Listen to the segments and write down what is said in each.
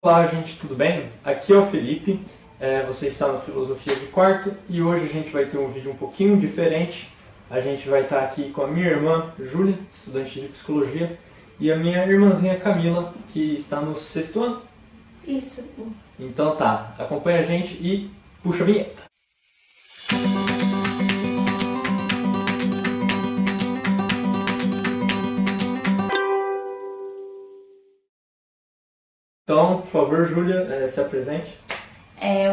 Olá, gente, tudo bem? Aqui é o Felipe, você está no Filosofia de Quarto e hoje a gente vai ter um vídeo um pouquinho diferente. A gente vai estar aqui com a minha irmã Júlia, estudante de Psicologia, e a minha irmãzinha Camila, que está no 6º ano. Isso. Então tá, acompanha a gente e puxa a vinheta. Então, por favor, Júlia, se apresente.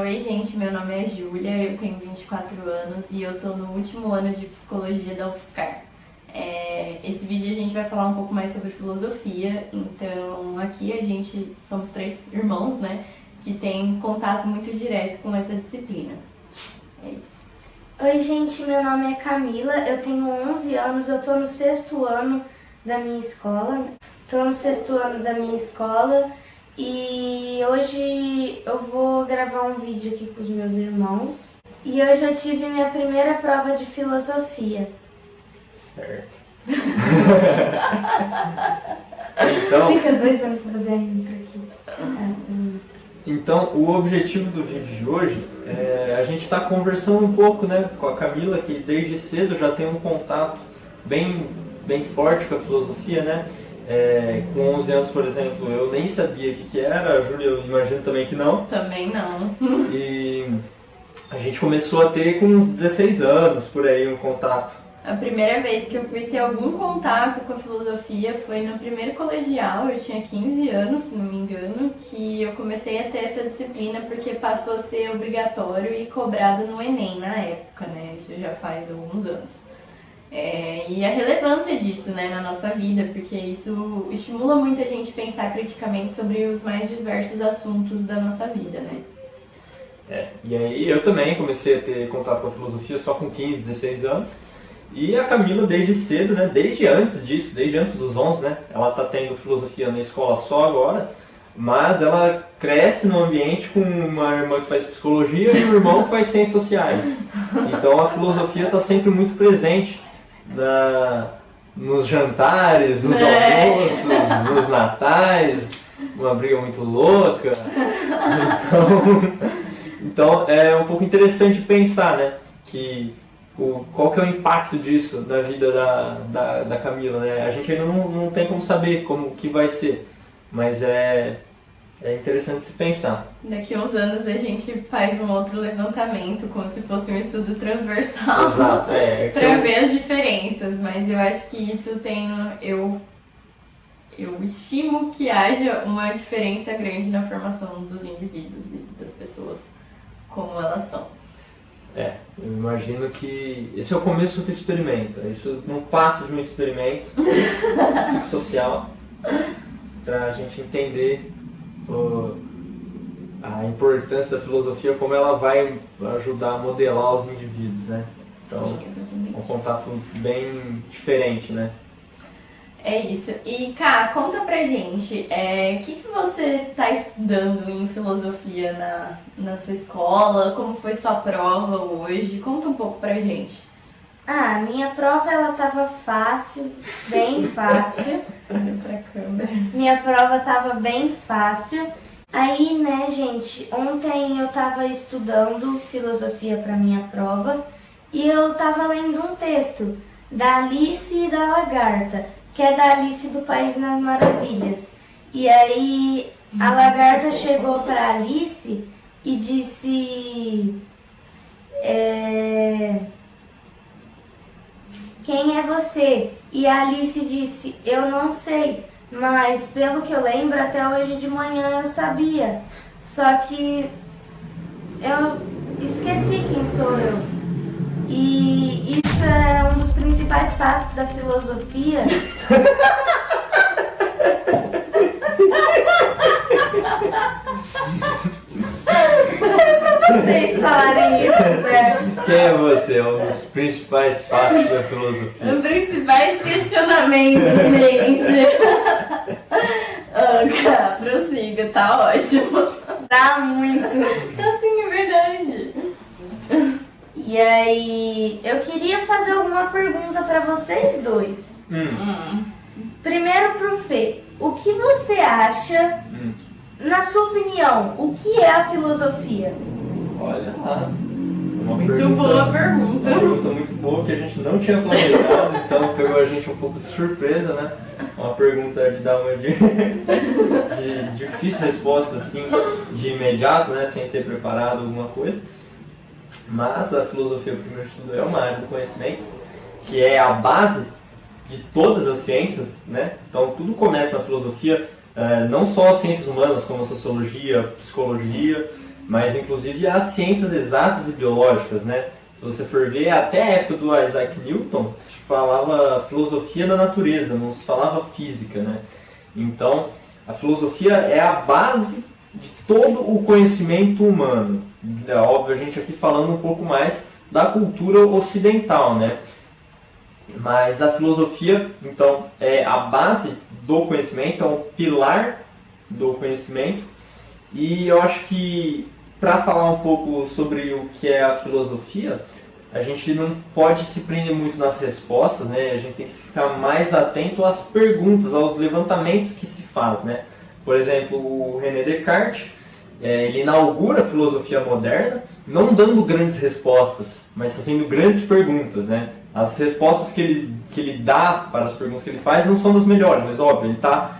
Oi, gente, meu nome é Júlia, eu tenho 24 anos e eu tô no último ano de Psicologia da UFSCar. Esse vídeo a gente vai falar um pouco mais sobre filosofia, então aqui a gente somos 3 irmãos, né, que tem contato muito direto com essa disciplina. É isso. Oi, gente, meu nome é Camila, eu tenho 11 anos, eu tô no 6º ano da minha escola. E hoje eu vou gravar um vídeo aqui com os meus irmãos. E hoje eu tive minha primeira prova de filosofia. Certo. Então, Fica 2 anos pra fazer a intro aqui. Então, o objetivo do vídeo de hoje é a gente está conversando um pouco, né, com a Camila, que desde cedo já tem um contato bem forte com a filosofia, né? Com 11 anos, por exemplo, eu nem sabia o que era, a Júlia eu imagino também que não. Também não. E a gente começou a ter com uns 16 anos, por aí, um contato. A primeira vez que eu fui ter algum contato com a filosofia foi no primeiro colegial, eu tinha 15 anos, se não me engano, que eu comecei a ter essa disciplina porque passou a ser obrigatório e cobrado no Enem na época, né? Isso já faz alguns anos. E a relevância disso, né, na nossa vida, porque isso estimula muito a gente pensar criticamente sobre os mais diversos assuntos da nossa vida, né? E aí eu também comecei a ter contato com a filosofia só com 15, 16 anos. E a Camila desde cedo, né, desde antes disso, desde antes dos 11, né, ela está tendo filosofia na escola só agora, mas ela cresce num ambiente com uma irmã que faz psicologia e um irmão que faz ciências sociais. Então a filosofia está sempre muito presente nos jantares, nos almoços, nos natais, uma briga muito louca. Então é um pouco interessante pensar, né, qual que é o impacto disso na vida da Camila, né? A gente ainda não tem como saber como que vai ser, mas é interessante se pensar. Daqui a uns anos a gente faz um outro levantamento, como se fosse um estudo transversal. Exato, para ver as diferenças, mas eu acho que isso tem... Eu estimo que haja uma diferença grande na formação dos indivíduos e das pessoas, como elas são. Eu imagino que esse é o começo do experimento. Isso não passa de um experimento psicossocial para a gente entender a importância da filosofia, como ela vai ajudar a modelar os indivíduos, né? Então, Sim, é um contato bem diferente, né? É isso. E, Ká, conta pra gente, o que você está estudando em filosofia na sua escola? Como foi sua prova hoje? Conta um pouco pra gente. Ah, minha prova ela tava fácil, bem fácil. Olha pra câmera. Minha prova tava bem fácil. Aí, né, gente, ontem eu tava estudando filosofia pra minha prova e eu tava lendo um texto da Alice e da Lagarta, que é da Alice do País das Maravilhas. E aí a lagarta chegou para Alice e disse: quem é você? E a Alice disse: eu não sei, mas pelo que eu lembro, até hoje de manhã eu sabia. Só que eu esqueci quem sou eu. E isso é um dos principais fatos da filosofia. É pra vocês falarem isso, né? Quem é você? É um dos principais fatos da filosofia. Os principais questionamentos, gente. Ká, prossiga, tá ótimo. Dá muito. Tá sim, é verdade. E aí, eu queria fazer alguma pergunta pra vocês dois. Primeiro pro Fê, o que você acha na sua opinião, o que é a filosofia? Olha lá. Muito boa pergunta. Uma pergunta muito boa que a gente não tinha planejado, então pegou a gente um pouco de surpresa, né? Uma pergunta de dar uma de difícil resposta, assim, de imediato, né? Sem ter preparado alguma coisa. Mas a filosofia, o primeiro estudo, é uma área do conhecimento que é a base de todas as ciências, né? Então tudo começa na filosofia, não só as ciências humanas como a sociologia, a psicologia, mas inclusive as ciências exatas e biológicas, né? Se você for ver, até a época do Isaac Newton se falava filosofia da natureza, não se falava física, né? Então a filosofia é a base de todo o conhecimento humano. É óbvio, a gente aqui falando um pouco mais da cultura ocidental, né? Mas a filosofia, então, é a base do conhecimento, é um pilar do conhecimento. E eu acho que, para falar um pouco sobre o que é a filosofia, a gente não pode se prender muito nas respostas, né? A gente tem que ficar mais atento às perguntas, aos levantamentos que se faz, né? Por exemplo, o René Descartes, ele inaugura a filosofia moderna, não dando grandes respostas, mas fazendo grandes perguntas, né? As respostas que ele dá para as perguntas que ele faz não são das melhores, mas óbvio, ele está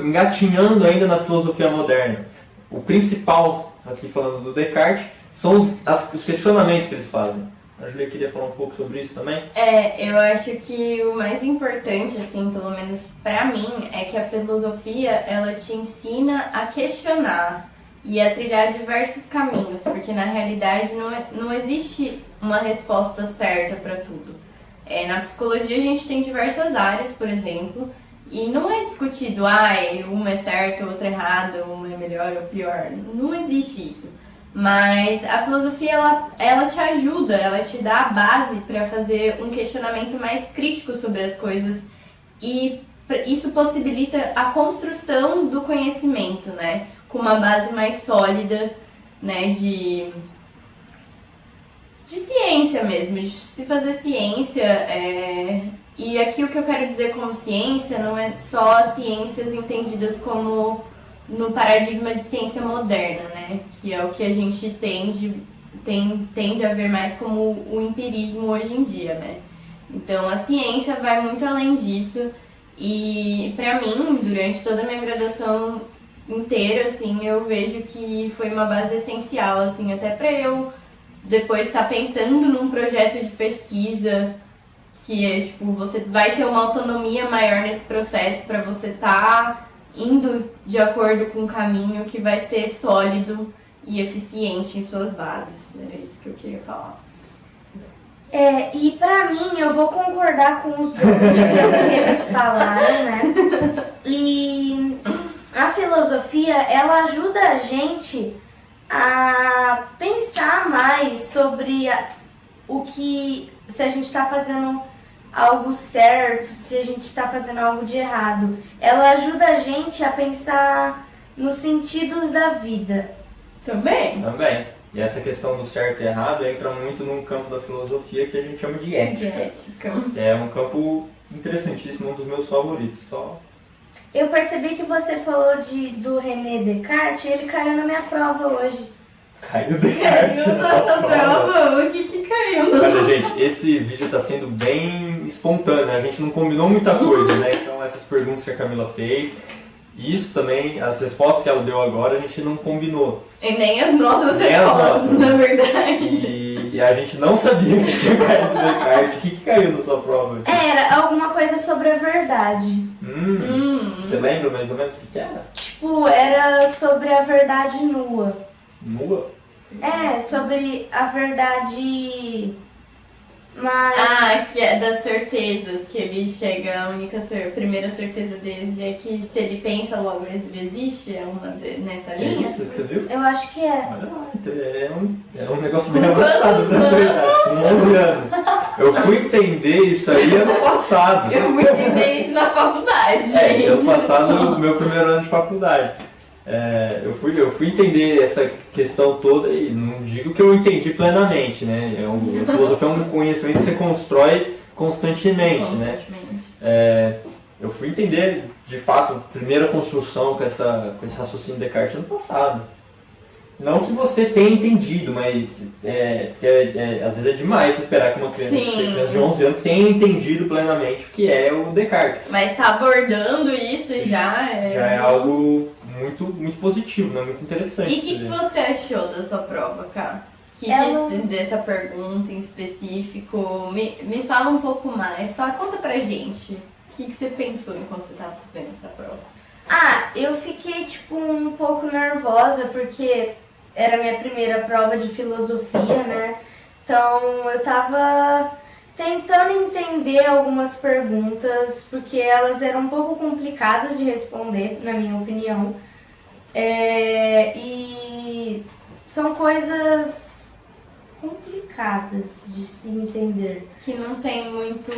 engatinhando ainda na filosofia moderna. O principal, aqui falando do Descartes, são os questionamentos que eles fazem. A Julia queria falar um pouco sobre isso também? Eu acho que o mais importante, assim, pelo menos pra mim, é que a filosofia, ela te ensina a questionar e a trilhar diversos caminhos, porque na realidade não existe uma resposta certa para tudo. Na psicologia a gente tem diversas áreas, por exemplo, e não é discutido, uma é certa, outra é errada, uma é melhor ou pior. Não existe isso. Mas a filosofia, ela te ajuda, ela te dá a base para fazer um questionamento mais crítico sobre as coisas e isso possibilita a construção do conhecimento, né? Com uma base mais sólida, né? De ciência mesmo, de se fazer ciência. E aqui o que eu quero dizer como ciência não é só as ciências entendidas como no paradigma de ciência moderna, né? Que é o que a gente tende a ver mais como o empirismo hoje em dia, né? Então a ciência vai muito além disso e pra mim, durante toda a minha graduação inteira, assim, eu vejo que foi uma base essencial, assim, até pra eu depois estar pensando num projeto de pesquisa que é, tipo, você vai ter uma autonomia maior nesse processo para você estar indo de acordo com um caminho que vai ser sólido e eficiente em suas bases. Era isso que eu queria falar. E pra mim, eu vou concordar com os dois que eles falaram, né? E a filosofia, ela ajuda a gente a pensar mais sobre o que, se a gente está fazendo algo certo, se a gente está fazendo algo de errado. Ela ajuda a gente a pensar nos sentidos da vida. Também. E essa questão do certo e errado entra muito num campo da filosofia que a gente chama de ética. Que é um campo interessantíssimo, um dos meus favoritos. Eu percebi que você falou do René Descartes e ele caiu na minha prova hoje. Caiu Descartes. Caiu na sua prova? O que caiu? Olha, gente, esse vídeo está sendo bem espontâneo, a gente não combinou muita coisa, né? Então essas perguntas que a Camila fez, isso também, as respostas que ela deu agora, a gente não combinou. E nem as nossas respostas, na verdade. E a gente não sabia que tinha caído no Descartes. O que caiu na sua prova? Era alguma coisa sobre a verdade. Você lembra mais ou menos o que era? Tipo, era sobre a verdade nua. Nua? Sobre a verdade... Mas... que é das certezas, que ele chega, a primeira certeza dele é que se ele pensa, logo ele existe, nessa linha? É isso que você viu? Eu acho que é. Olha lá, é um negócio bem avançado, na verdade, com 11 anos. Eu fui entender isso aí ano passado. Eu fui entender isso na faculdade. Ano passado, meu primeiro ano de faculdade. Eu fui entender essa questão toda e não digo que eu entendi plenamente, né? A filosofia é um conhecimento que você constrói constantemente, né? Eu fui entender de fato, a primeira construção com esse raciocínio de Descartes ano passado. Não que você tenha entendido, mas às vezes é demais esperar que uma criança de 11 anos tenha entendido plenamente o que é o Descartes. Mas tá abordando isso já é algo muito, muito positivo, né? Muito interessante. E o que você achou da sua prova, Ká? Dessa pergunta em específico? Me fala um pouco mais. Conta pra gente. O que você pensou enquanto você estava fazendo essa prova? Eu fiquei, um pouco nervosa, porque era a minha primeira prova de filosofia, né? Então, eu tava tentando entender algumas perguntas, porque elas eram um pouco complicadas de responder, na minha opinião. E são coisas complicadas de se entender. Que não tem muito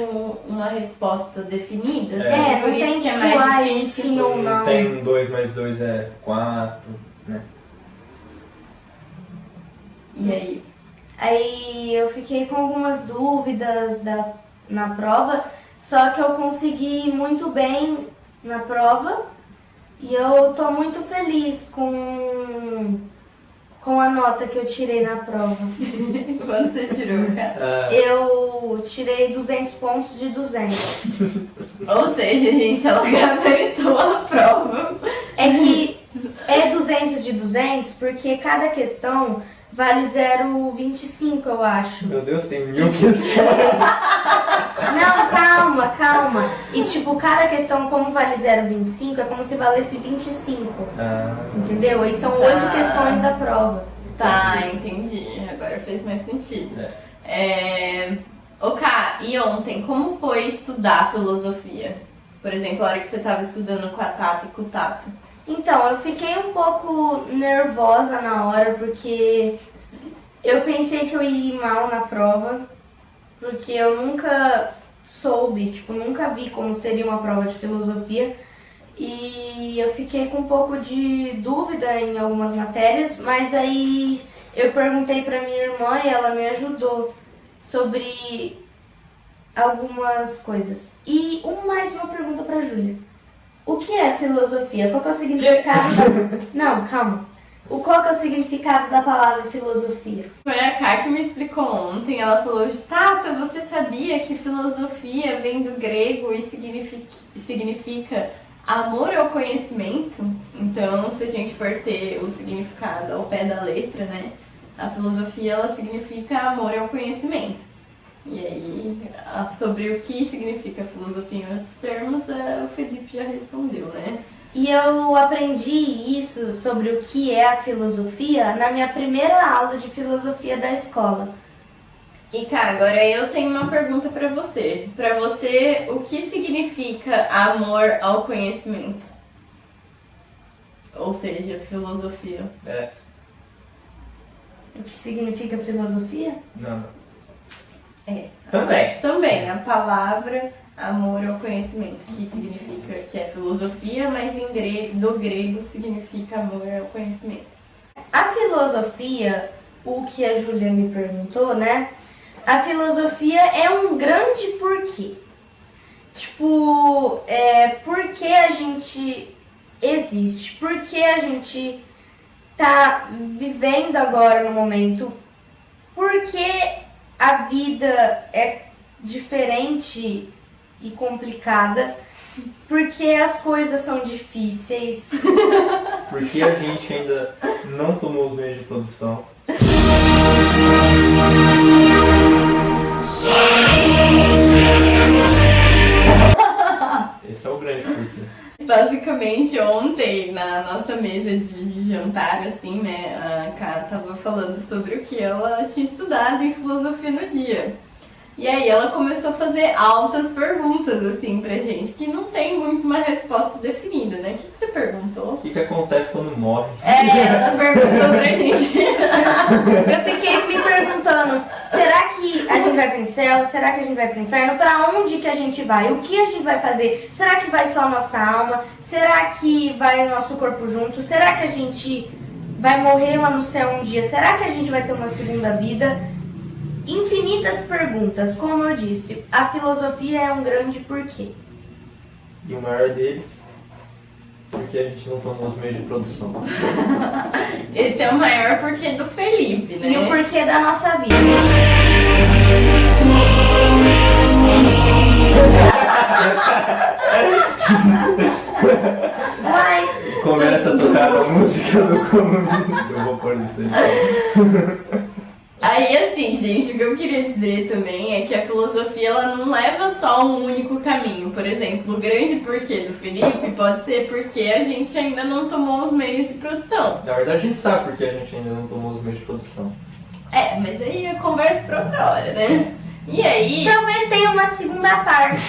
uma resposta definida. Não tem tipo, sim ou não. Não tem 2 mais 2 é 4, né? E aí? Aí eu fiquei com algumas dúvidas na prova, só que eu consegui muito bem na prova e eu tô muito feliz com a nota que eu tirei na prova. Quanto você tirou, cara? Eu tirei 200 pontos de 200. Ou seja, gente, ela gabaritou a prova. É que é 200 de 200 porque cada questão vale 0,25, eu acho. Meu Deus, tem 1000 questões. Não, calma. E cada questão, como vale 0,25, é como se valesse 25. Entendeu? E são 8 questões da prova. Tá, entendi. Agora fez mais sentido. Ká, e ontem, como foi estudar filosofia? Por exemplo, a hora que você estava estudando com a Tata e com o Tato. Então, eu fiquei um pouco nervosa na hora, porque eu pensei que eu ia ir mal na prova, porque eu nunca soube, nunca vi como seria uma prova de filosofia, e eu fiquei com um pouco de dúvida em algumas matérias, mas aí eu perguntei pra minha irmã e ela me ajudou sobre algumas coisas. E mais uma pergunta pra Júlia. O que é filosofia? Qual que é o significado Não, calma. Qual que é o significado da palavra filosofia? Foi a Ká que me explicou ontem. Ela falou, Tata, você sabia que filosofia vem do grego e significa amor ao conhecimento? Então, se a gente for ter o significado ao pé da letra, né? A filosofia, ela significa amor ao conhecimento. E aí, sobre o que significa filosofia em outros termos, o Felipe já respondeu, né? E eu aprendi isso sobre o que é a filosofia na minha primeira aula de filosofia da escola. E Ká, agora eu tenho uma pergunta pra você. Pra você, o que significa amor ao conhecimento? Ou seja, filosofia. O que significa filosofia? Não. Também, a palavra amor ao conhecimento, que significa que é filosofia, mas do grego significa amor ao conhecimento. A filosofia, o que a Júlia me perguntou, né? A filosofia é um grande porquê. Por que a gente existe? Por que a gente tá vivendo agora no momento? Por que a vida é diferente e complicada? Porque as coisas são difíceis. Porque a gente ainda não tomou os meios de produção. Esse é o grande porquê. Basicamente, ontem, na nossa mesa de jantar, assim, né, a Ká tava falando sobre o que ela tinha estudado em filosofia no dia. E aí ela começou a fazer altas perguntas, assim, pra gente, que não tem muito uma resposta definida, né? O que você perguntou? O que acontece quando morre? Ela perguntou pra gente. Eu fiquei me perguntando, será que a gente vai pro céu? Será que a gente vai pro inferno? Pra onde que a gente vai? O que a gente vai fazer? Será que vai só a nossa alma? Será que vai o nosso corpo junto? Será que a gente vai morrer lá no céu um dia? Será que a gente vai ter uma segunda vida? Infinitas perguntas. Como eu disse, a filosofia é um grande porquê. E o maior deles Porque a gente não tomou os meios de produção. Esse é o maior porquê do Felipe, né? E o porquê da nossa vida. Uai, Começa a tocar a música do comunismo. Eu vou pôr isso aí. Aí, assim, gente, o que eu queria dizer também é que a filosofia, ela não leva só um único caminho. Por exemplo, o grande porquê do Felipe pode ser porque a gente ainda não tomou os meios de produção. Na verdade, a gente sabe porque a gente ainda não tomou os meios de produção. É, mas aí eu converso pra outra hora, né? E aí, talvez tenha uma segunda parte.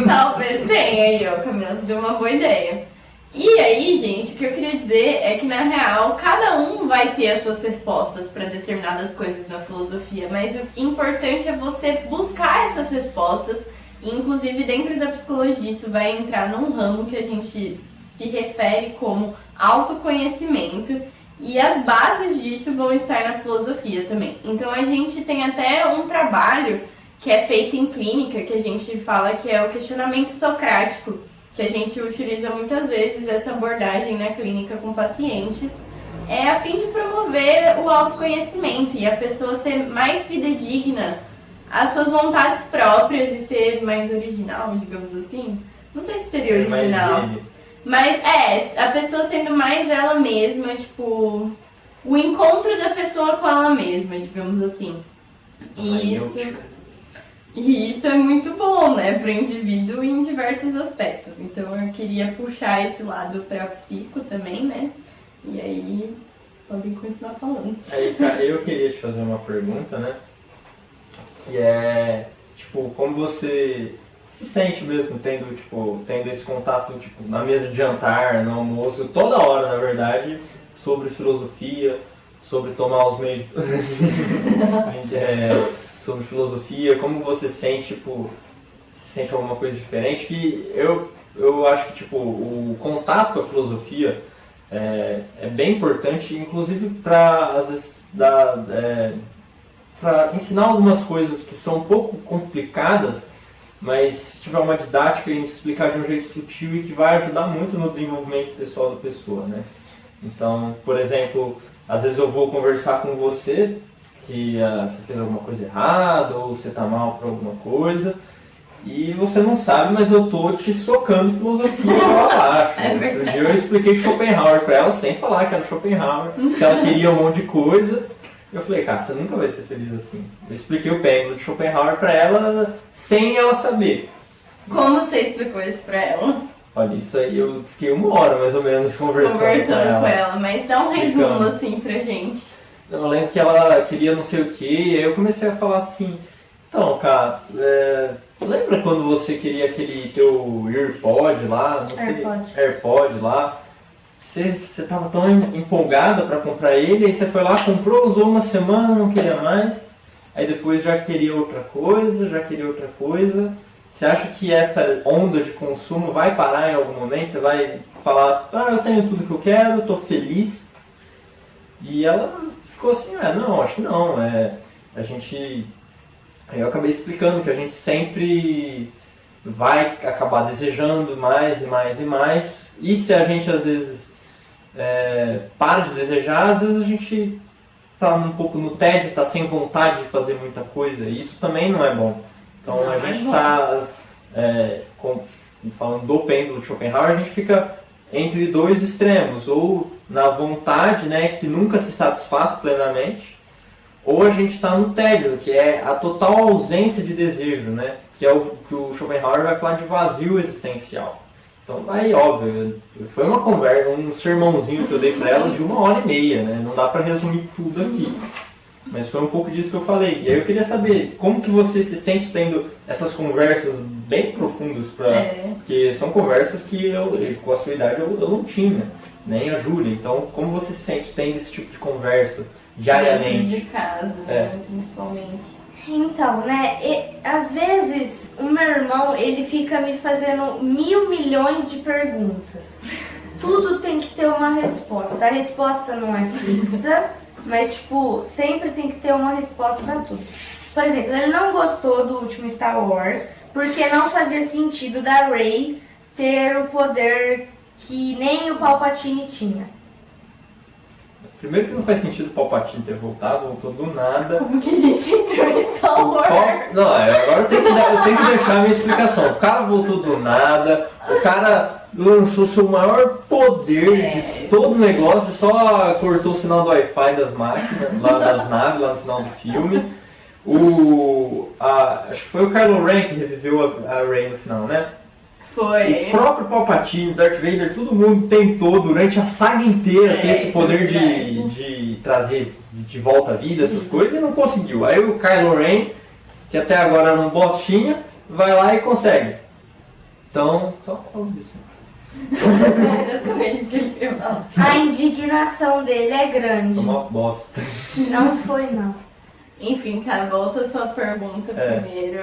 talvez tenha aí, ó, Camila, você deu uma boa ideia. E aí, gente, o que eu queria dizer é que, na real, cada um vai ter as suas respostas para determinadas coisas na filosofia, mas o importante é você buscar essas respostas, e, inclusive, dentro da psicologia, isso vai entrar num ramo que a gente se refere como autoconhecimento, e as bases disso vão estar na filosofia também. Então, a gente tem até um trabalho que é feito em clínica, que a gente fala que é o questionamento socrático, que a gente utiliza muitas vezes essa abordagem na clínica com pacientes, é a fim de promover o autoconhecimento e a pessoa ser mais fidedigna às suas vontades próprias e ser mais original, digamos assim. Não sei se seria original, mas a pessoa sendo mais ela mesma, tipo, o encontro da pessoa com ela mesma, digamos assim. E isso é muito bom, né, para o indivíduo em diversos aspectos. Então eu queria puxar esse lado para psico também, né? E aí podem continuar falando. Aí, eu queria te fazer uma pergunta, né? Que é, tipo, como você se sente mesmo tendo esse contato, tipo, na mesa de jantar, no almoço, toda hora, na verdade, sobre filosofia, sobre tomar os meios... sobre filosofia, como você sente, tipo, se sente alguma coisa diferente, que eu acho que, tipo, o contato com a filosofia é bem importante, inclusive para, às vezes, para ensinar algumas coisas que são um pouco complicadas, mas se tiver uma didática, a gente explicar de um jeito sutil e que vai ajudar muito no desenvolvimento pessoal da pessoa, né? Então, por exemplo, às vezes eu vou conversar com você que você fez alguma coisa errada ou você tá mal por alguma coisa e você não sabe, mas eu tô te socando filosofia lá abaixo. Outro dia eu expliquei Schopenhauer pra ela sem falar que era Schopenhauer, que ela queria um monte de coisa. Eu falei, cara, você nunca vai ser feliz assim. Eu expliquei o pêndulo de Schopenhauer pra ela sem ela saber. Como você explicou isso pra ela? Olha, isso aí eu fiquei 1 hora mais ou menos conversando com ela. Mas dá um resumo assim pra gente. Eu lembro que ela queria não sei o que, e aí eu comecei a falar assim, então, cara, lembra quando você queria aquele teu AirPod lá, não sei, AirPod lá, você tava tão empolgada pra comprar ele, aí você foi lá, comprou, usou uma semana, não queria mais, aí depois já queria outra coisa, você acha que essa onda de consumo vai parar em algum momento? Você vai falar, eu tenho tudo que eu quero, tô feliz, e ela... ficou assim, não, acho que não, a gente... Aí eu acabei explicando que a gente sempre vai acabar desejando mais e mais e mais, e se a gente às vezes para de desejar, às vezes a gente tá um pouco no tédio, tá sem vontade de fazer muita coisa, e isso também não é bom. Então a gente tá, falando do pêndulo de Schopenhauer, a gente fica entre 2 extremos, ou na vontade, né, que nunca se satisfaz plenamente, ou a gente está no tédio, que é a total ausência de desejo, né, que é o que o Schopenhauer vai falar de vazio existencial. Então, aí, óbvio, foi uma conversa, um sermãozinho que eu dei para ela de 1h30, né, não dá para resumir tudo aqui. Mas foi um pouco disso que eu falei. E aí eu queria saber como que você se sente tendo essas conversas bem profundas, que são conversas que eu, com a sua idade, eu não tinha, nem a Júlia. Então, como você se sente tendo esse tipo de conversa diariamente? Dentro de casa, né, principalmente. Então, né, às vezes o meu irmão, ele fica me fazendo 1.000 milhões de perguntas. Tudo tem que ter uma resposta. A resposta não é fixa, mas, tipo, sempre tem que ter uma resposta pra tudo. Por exemplo, ele não gostou do último Star Wars porque não fazia sentido da Rey ter o poder que nem o Palpatine tinha. Primeiro que não faz sentido o Palpatine ter voltado, voltou do nada. Como que a gente entrou em Star Wars? Não, agora eu tenho que deixar a minha explicação. O cara voltou do nada, o cara lançou seu maior poder de todo o negócio, só cortou o sinal do Wi-Fi das máquinas, lá das naves, lá no final do filme. Acho que foi o Kylo Ren que reviveu a Rey no final, né? Foi. O próprio Palpatine, Darth Vader, todo mundo tentou durante a saga inteira ter esse poder de trazer de volta à vida, essas coisas, e não conseguiu. Aí o Kylo Ren, que até agora era um bostinha, vai lá e consegue. Então, só falo disso. Dessa vez que ele queria falar. A indignação dele é grande. É uma bosta. Não foi, não. Enfim, cara, volta a sua pergunta primeiro.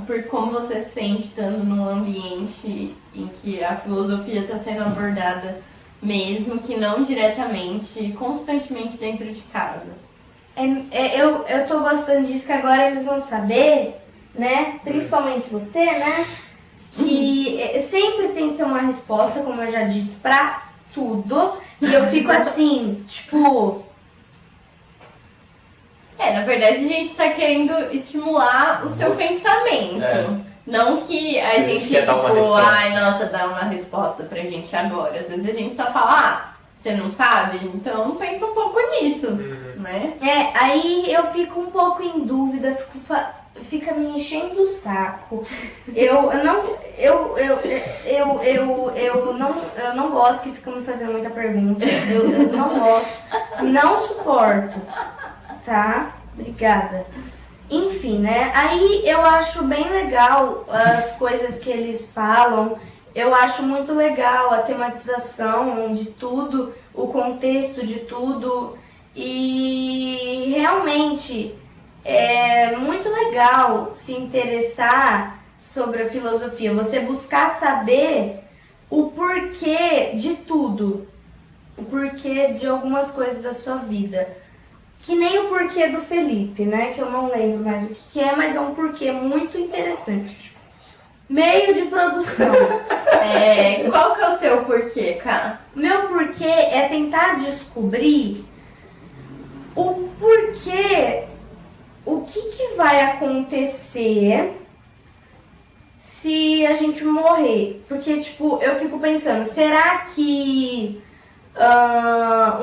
Por como você se sente estando num ambiente em que a filosofia está sendo abordada, mesmo que não diretamente, constantemente dentro de casa. Eu tô gostando disso, que agora eles vão saber, né? Principalmente você, né? Que sempre tem que ter uma resposta, como eu já disse, pra tudo. E eu fico assim, tipo... Na verdade a gente tá querendo estimular o seu pensamento. Não que a gente, quer dar uma tipo, resposta. ai, nossa, dá uma resposta pra gente agora. Às vezes a gente só fala, você não sabe? Então pensa um pouco nisso, né? Aí eu fico um pouco em dúvida, fica me enchendo o saco. Eu não gosto que ficam me fazendo muita pergunta. Eu não gosto. Não suporto. Tá? Obrigada. Enfim, né? Aí eu acho bem legal as coisas que eles falam. Eu acho muito legal a tematização de tudo, o contexto de tudo. E realmente é muito legal se interessar sobre a filosofia. Você buscar saber o porquê de tudo. O porquê de algumas coisas da sua vida. Que nem o porquê do Felipe, né? Que eu não lembro mais o que é, mas é um porquê muito interessante. Meio de produção. Qual que é o seu porquê, cara? Meu porquê é tentar descobrir o porquê, o que vai acontecer se a gente morrer. Porque, tipo, eu fico pensando, será que...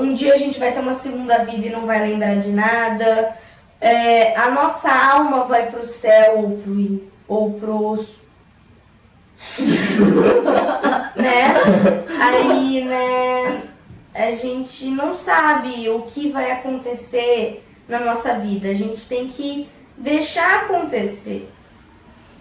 um dia a gente vai ter uma segunda vida e não vai lembrar de nada. A nossa alma vai pro céu ou pros... né? Aí, né? A gente não sabe o que vai acontecer na nossa vida. A gente tem que deixar acontecer.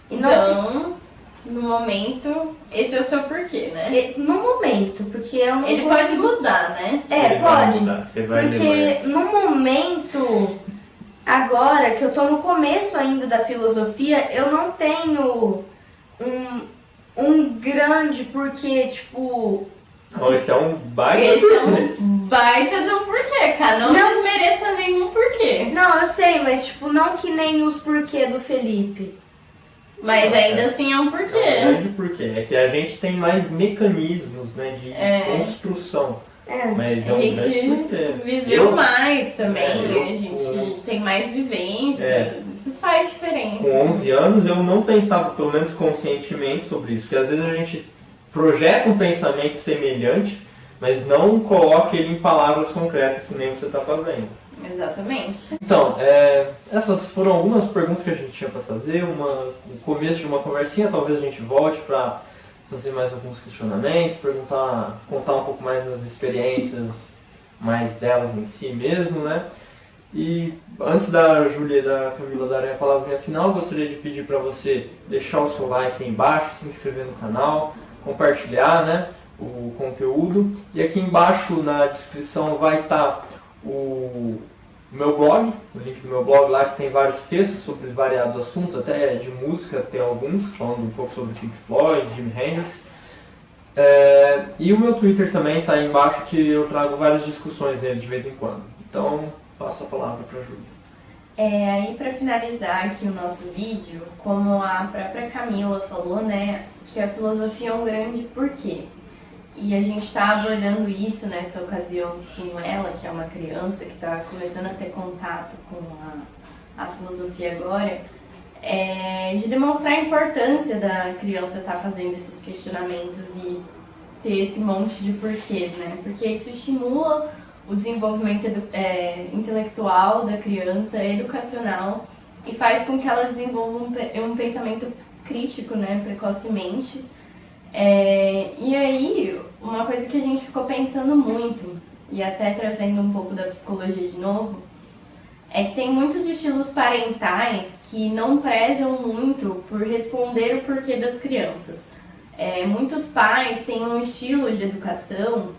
E Então... No momento, esse é o seu porquê, né? No momento, porque eu não Ele pode mudar, né? Ele vai pode. mudar, você vai Porque ler no momento, agora que eu tô no começo ainda da filosofia, eu não tenho um grande porquê, tipo... Esse é um baita Esse é porquê. um baita de um porquê, cara. Não desmereça nenhum porquê. Não, eu sei, mas tipo, não que nem os porquê do Felipe. Mas ainda assim é um porquê. É um grande porquê. É que a gente tem mais mecanismos, né, de construção. Mas é A um grande gente porquê. viveu mais também, eu- a gente tem mais vivências, isso faz diferença. Com 11 anos eu não pensava, pelo menos conscientemente, sobre isso. Porque às vezes a gente projeta um pensamento semelhante, mas não coloca ele em palavras concretas que nem você está fazendo. Exatamente. Então, essas foram algumas perguntas que a gente tinha para fazer, o começo de uma conversinha, talvez a gente volte para fazer mais alguns questionamentos, contar um pouco mais das experiências mais delas em si mesmo, né? E antes da Júlia e da Camila darem a palavrinha final, gostaria de pedir para você deixar o seu like aí embaixo, se inscrever no canal, compartilhar, né, o conteúdo. E aqui embaixo na descrição vai estar o meu blog, o link do meu blog lá, que tem vários textos sobre variados assuntos, até de música tem alguns, falando um pouco sobre Pink Floyd, Jimi Hendrix. E o meu Twitter também está aí embaixo, que eu trago várias discussões nele de vez em quando. Então, passo a palavra para a Júlia. Aí para finalizar aqui o nosso vídeo, como a própria Camila falou, né, que a filosofia é um grande porquê. E a gente está abordando isso nessa ocasião com ela, que é uma criança que está começando a ter contato com a filosofia agora, de demonstrar a importância da criança estar fazendo esses questionamentos e ter esse monte de porquês, né? Porque isso estimula o desenvolvimento intelectual da criança, educacional, e faz com que ela desenvolva um pensamento crítico, né, precocemente. E aí, uma coisa que a gente ficou pensando muito, e até trazendo um pouco da psicologia de novo, é que tem muitos estilos parentais que não prezam muito por responder o porquê das crianças. Muitos pais têm um estilo de educação,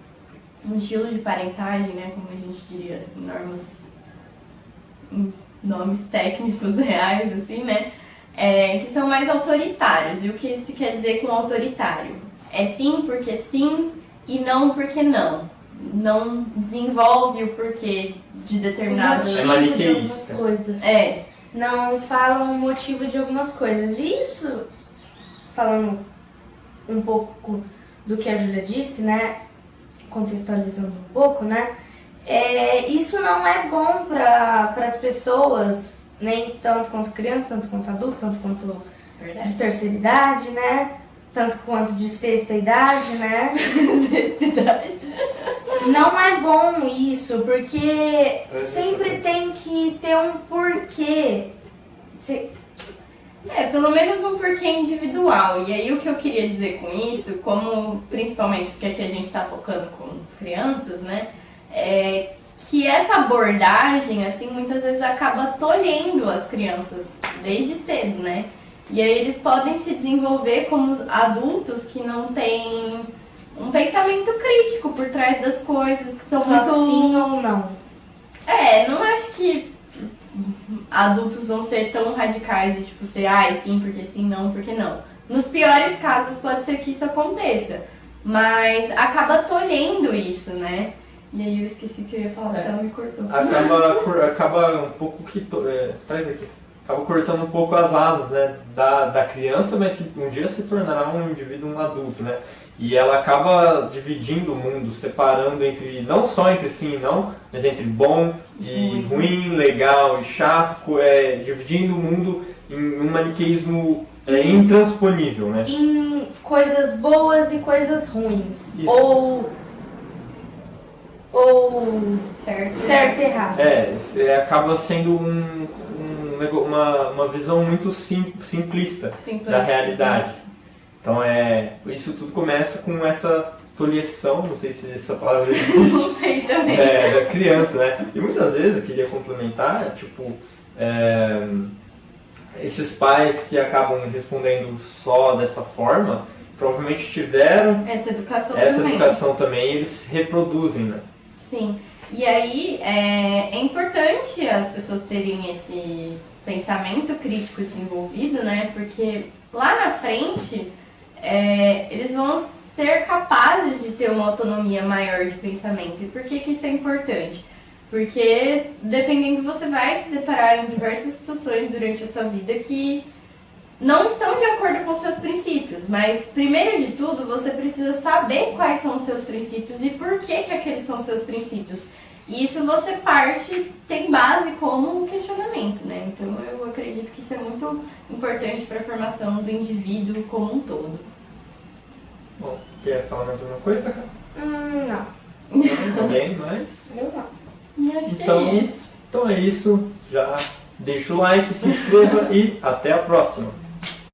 um estilo de parentagem, né, como a gente diria, nomes técnicos reais, assim, né, que são mais autoritários. E o que isso quer dizer com autoritário? É sim porque sim e não porque não. Não desenvolve o porquê de determinadas maniqueísta. coisas. Não falam o motivo de algumas coisas. Isso, falando um pouco do que a Júlia disse, né, contextualizando um pouco, né, isso não é bom para as pessoas, nem tanto quanto criança, tanto quanto adulto, tanto quanto de terceira idade, né, tanto quanto de sexta idade, né. Sexta idade. Não é bom isso, porque sempre tem que ter um porquê. Pelo menos um porquê individual. E aí o que eu queria dizer com isso, como principalmente porque aqui a gente está focando com crianças, né? Que essa abordagem, assim, muitas vezes acaba tolhendo as crianças desde cedo, né? E aí eles podem se desenvolver como adultos que não têm um pensamento crítico por trás das coisas, que são Só muito... sim ou não. Não acho que adultos vão ser tão radicais de tipo ser sim, porque sim, não, porque não. Nos piores casos pode ser que isso aconteça, mas acaba tolhendo isso, né? E aí eu esqueci o que eu ia falar, ela me cortou. Acaba um pouco que... traz aqui. Acaba cortando um pouco as asas, né, da criança, mas que um dia se tornará um indivíduo, um adulto, né? E ela acaba dividindo o mundo, separando não só entre sim e não, mas entre bom e ruim, legal e chato, dividindo o mundo em um maniqueísmo intransponível, né? Em coisas boas e coisas ruins. Isso. Ou certo e errado. Acaba sendo uma visão muito simplista da realidade. Então isso tudo começa com essa tolhição, não sei se essa palavra existe, Não sei também. da criança, né? E muitas vezes eu queria complementar, esses pais que acabam respondendo só dessa forma, provavelmente tiveram Essa essa educação também, eles reproduzem, né? Sim. E aí é importante as pessoas terem esse pensamento crítico desenvolvido, né? Porque lá na frente eles vão ser capazes de ter uma autonomia maior de pensamento. E por que isso é importante? Porque dependendo, você vai se deparar em diversas situações durante a sua vida que não estão de acordo com os seus princípios, mas primeiro de tudo você precisa saber quais são os seus princípios e por que aqueles são os seus princípios. E isso você tem base como um questionamento, né? Então eu acredito que isso é muito importante para a formação do indivíduo como um todo. Bom, quer falar mais alguma coisa, cara? Não. Não, também, mas... Eu não. E acho que é isso. Então é isso, já deixa o like, se inscreva e até a próxima.